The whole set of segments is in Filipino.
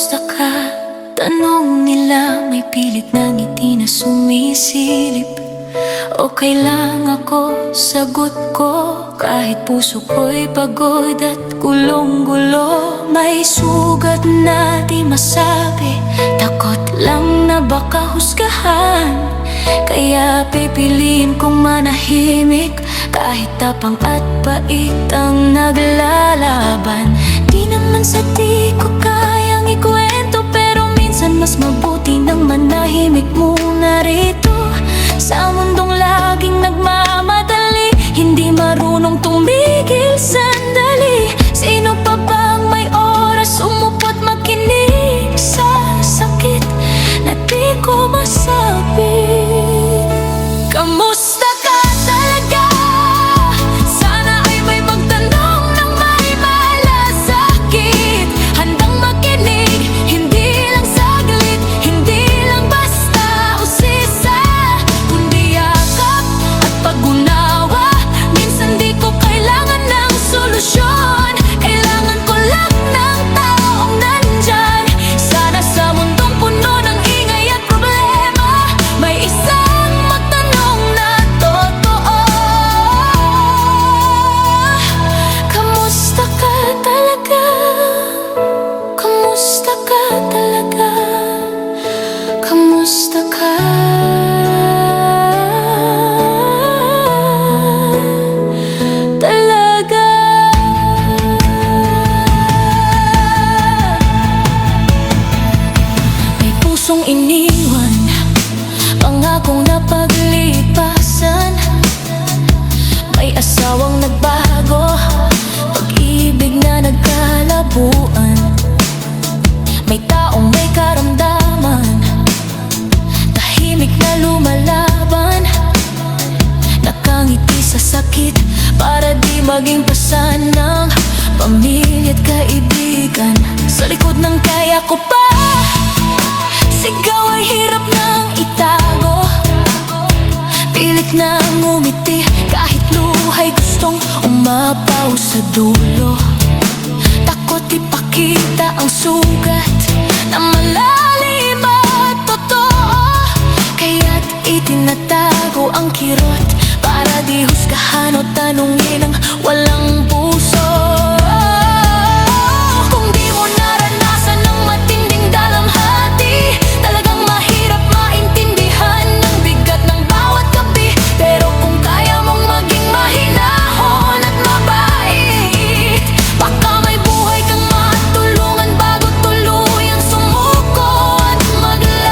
Kamusta ka? Tanong nila, may pilit na ngiti na sumisilip. Okay lang ako, sagot ko, kahit puso ko'y pagod at gulong-gulo. May sugat na di masabi, takot lang na baka husgahan. Kaya pipiliin kong manahimik, kahit tapang at pait ang naglalaban. Di naman sa di ko kayang ikwento, pero minsan mas mabuti nang manahimik muna rito. Sa mundong laging nagmamadali, hindi marunong tumigil sandali. Sino pa bang may oras umupot makinig sa sakit na di ko masabi? Kamusta ka talaga? Sana ay may magtanong ng may malasakit. Handang makinig, hindi lang saglit, hindi lang basta usisa, kundi yakap at pag-unawa. Minsan di ko kailangan ng solusyon, kailangan ko lang ng taong nandyan. Sana sa mundong puno ng ingay at problema, may isang magtanong na totoo. Kamusta ka talaga? Kamusta ka talaga? Kamusta ka? Talaga? May pusong iniwan, pangakong napaglipasan. May asawang nagbago, pag-ibig na nagkalabuan. May taong may karamdaman, tahimik na lumalaban. Nakangiti sa sakit para di maging pasan ng pamilya at kaibigan. Sa likod ng kaya ko pa, sigaw ay hirap nang itago. Pilit na ngumiti, kahit luhay gustong umapaw sa dulo. Takot ipakita ang sugat na malalim at totoo, kaya't itinatago ang kirot para di husgahan o tanungin ang walang puso. Kung di mo naranasan ng matinding dalamhati, talagang mahirap maintindihan ang bigat ng bawat gabi. Pero kung kaya mong maging mahinahon at mabait, baka may buhay kang matulungan bago tuluyang sumuko at maglaho.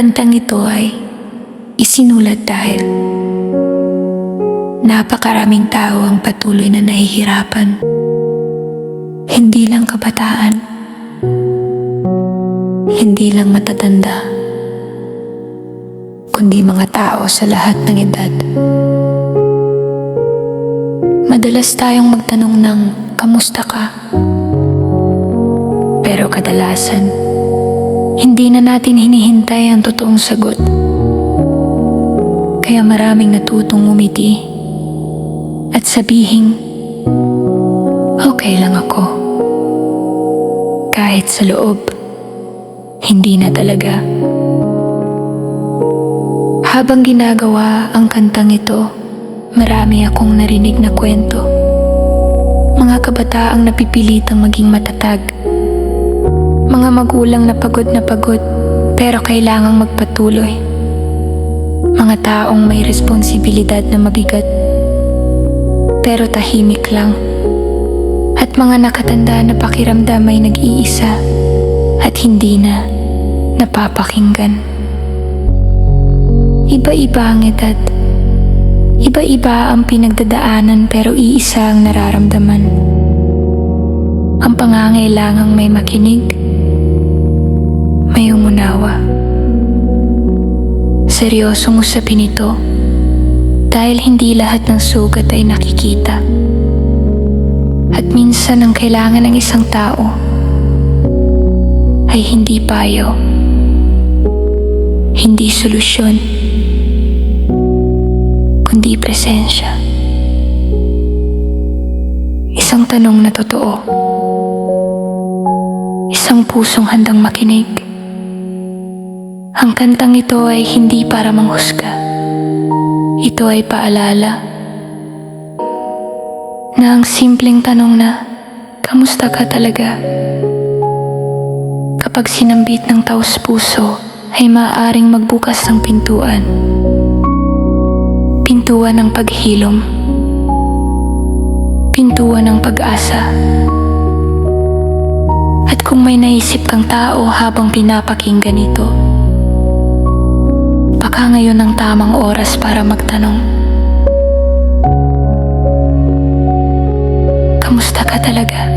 kantang ito ay isinulat dahil napakaraming tao ang patuloy na nahihirapan. Hindi lang kabataan, hindi lang matatanda, kundi mga tao sa lahat ng edad. Madalas tayong magtanong ng kamusta ka? Pero kadalasan, hindi na natin hinihintay ang totoong sagot. Kaya maraming natutong umiti at sabihing, okay lang ako. Kahit sa loob, hindi na talaga. Habang ginagawa ang kantang ito, marami akong narinig na kwento. Mga kabataang napipilitang maging matatag. Mga magulang na pagod pero kailangang magpatuloy. Mga taong may responsibilidad na mabigat pero tahimik lang. At mga nakatanda na pakiramdam ay nag-iisa at hindi na napapakinggan. Iba-iba ang edad. Iba-iba ang pinagdadaanan pero iisa ang nararamdaman. Ang pangangailangang may makinig, may umunawa. Seryosong usapin ito dahil hindi lahat ng sugat ay nakikita. At minsan ang kailangan ng isang tao ay hindi payo, hindi solusyon, kundi presensya. Isang tanong na totoo. Isang pusong handang makinig. Ang kantang ito ay hindi para manghusga. Ito ay paalala na ang simpleng tanong na, kamusta ka talaga? Kapag sinambit ng taos puso, ay maaaring magbukas ng pintuan. Pintuan ng paghilom. Pintuan ng pag-asa. At kung may naisip kang tao habang pinapakinggan ito, baka ngayon ang tamang oras para magtanong. Kamusta ka talaga?